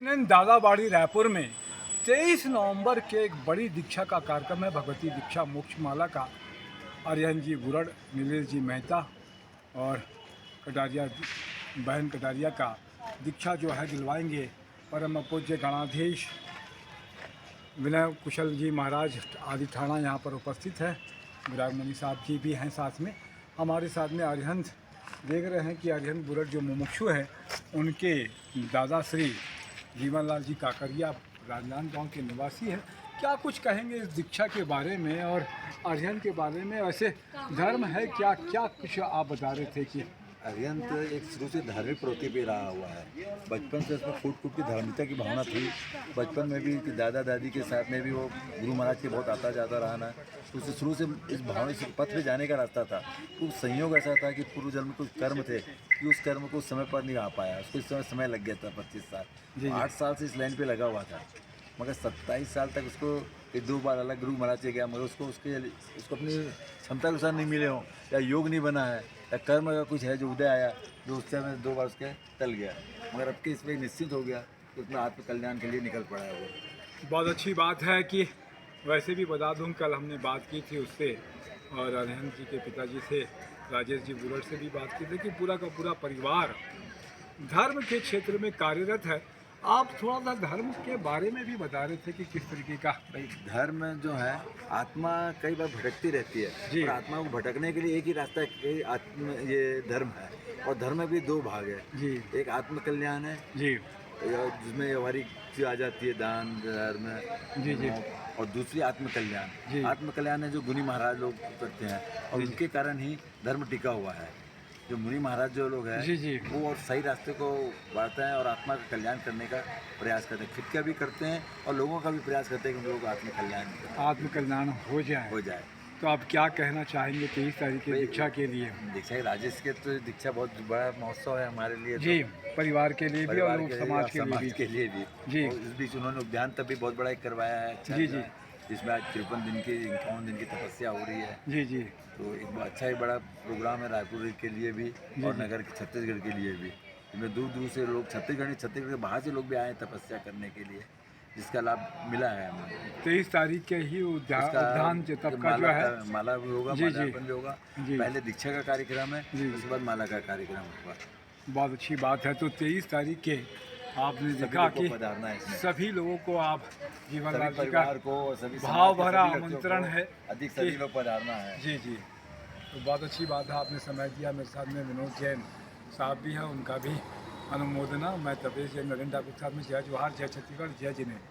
दादाबाड़ी रायपुर में 23 नवंबर के एक बड़ी दीक्षा का कार्यक्रम है। भगवती दीक्षा मोक्ष माला का आर्यन जी बुरड़, नीलेश जी मेहता और कटारिया बहन कटारिया का दीक्षा जो है दिलवाएंगे। परम पूज्य गणाधीश विनय कुशल जी महाराज आदि थाना यहाँ पर उपस्थित है। विरागमणि साहब जी भी हैं साथ में। हमारे साथ में अरिहंत देख रहे हैं कि अरिहंत बुरड़ जो मुमुक्षु हैं उनके दादा श्री जीवनलाल जी काकरिया राजनांद गांव के निवासी हैं। क्या कुछ कहेंगे इस दीक्षा के बारे में और अरिहंत के बारे में? वैसे धर्म है क्या, क्या कुछ आप बता रहे थे कि अरिहंत एक शुरू से धार्मिक प्रवृत्ति पे रहा हुआ है। बचपन से उसमें फूट फूट की धार्मिकता की भावना थी। बचपन में भी दादा दादी के साथ में भी वो गुरु महाराज के बहुत आता जाता रहा ना, तो उससे शुरू से इस भावना से पथ पे जाने का रास्ता था। तो संयोग ऐसा था कि पूर्व जन्म में कुछ कर्म थे कि उस कर्म को समय पर नहीं आ पाया। उसको इस समय लग गया था 25 साल। 8 साल से इस लाइन पर लगा हुआ था, मगर 27 साल तक उसको 2 बार अलग गुरु महाराज से गया, मगर उसको अपनी क्षमता के अनुसार नहीं मिले हों, या योग नहीं बना है, या कर्म का कुछ है जो उदय आया जो उस समय 2 बार उसके टल गया। मगर अब के इसमें निश्चित हो गया कि उसमें आत्मकल्याण के लिए निकल पड़ा है वो। बहुत अच्छी बात है कि वैसे भी बता दूं, कल हमने बात की थी उससे और अरिहंत जी के पिताजी से, राजेश जी बुरड़ से भी बात की थी कि पूरा का पूरा परिवार धर्म के क्षेत्र में कार्यरत है। आप थोड़ा सा धर्म के बारे में भी बता रहे थे कि किस तरीके का। भाई धर्म जो है, आत्मा कई बार भटकती रहती है जी। और आत्मा को भटकने के लिए एक ही रास्ता है कि ये धर्म है। और धर्म में भी 2 भाग है जी एक आत्मकल्याण है जी जिसमें हमारी चीज़ आ जाती है, दान धर्म जी जी और दूसरी आत्मकल्याण। जी। आत्मकल्याण है जो मुनि महाराज लोग करते हैं और जी। उनके कारण ही धर्म टिका हुआ है। जो मुनि महाराज जो लोग हैं जी जी वो और सही रास्ते को बांटते हैं और आत्मा का कल्याण करने का प्रयास करते हैं। खुद का भी करते हैं और लोगों का भी प्रयास करते हैं कि उन लोगों का आत्मकल्याण हो हो जाए। तो आप क्या कहना चाहेंगे 23 तारीख की दीक्षा के लिए? दीक्षा राजेश के तो दीक्षा बहुत बड़ा महोत्सव है हमारे लिए। जी, परिवार के लिए भी और समाज के लिए भी जी। और इस बीच उन्होंने उद्यान तब भी बहुत बड़ा एक करवाया है। अच्छा जी जी जिसमें आज 53 दिन की 51 दिन की तपस्या हो रही है। जी जी तो एक अच्छा ही बड़ा प्रोग्राम है रायपुर के लिए भी और नगर के छत्तीसगढ़ के लिए भी। इसमें दूर दूर से लोग छत्तीसगढ़ के बाहर से लोग भी आए तपस्या करने के लिए, जिसका लाभ मिला है हमें। 23 तारीख के ही उद्यान तब का जो है माला भी होगा, मालार्पण भी होगा। जी। पहले दीक्षा का कार्यक्रम है, जी। उसके बाद माला का कार्यक्रम होगा। बहुत अच्छी बात है। तो 23 तारीख के आपने देखा कि पधारना है इसमें। सभी लोगों को आप जीवनलाल जी का परिवार को और सभी भाव समाज के भरा सभी बच्चों आमंत्रण को है अधिक सभी लोग पधारना है। जी जी। तो बहुत अच्छी बात है, आपने समय दिया। मेरे साथ में विनोद जैन साहब भी हैं, उनका भी अनुमोदना। मैं तपेश जैन नरेंद्र ठाकुर साहब में जय जवाहर, जय छत्तीसगढ़, जय जिनेन्द्र।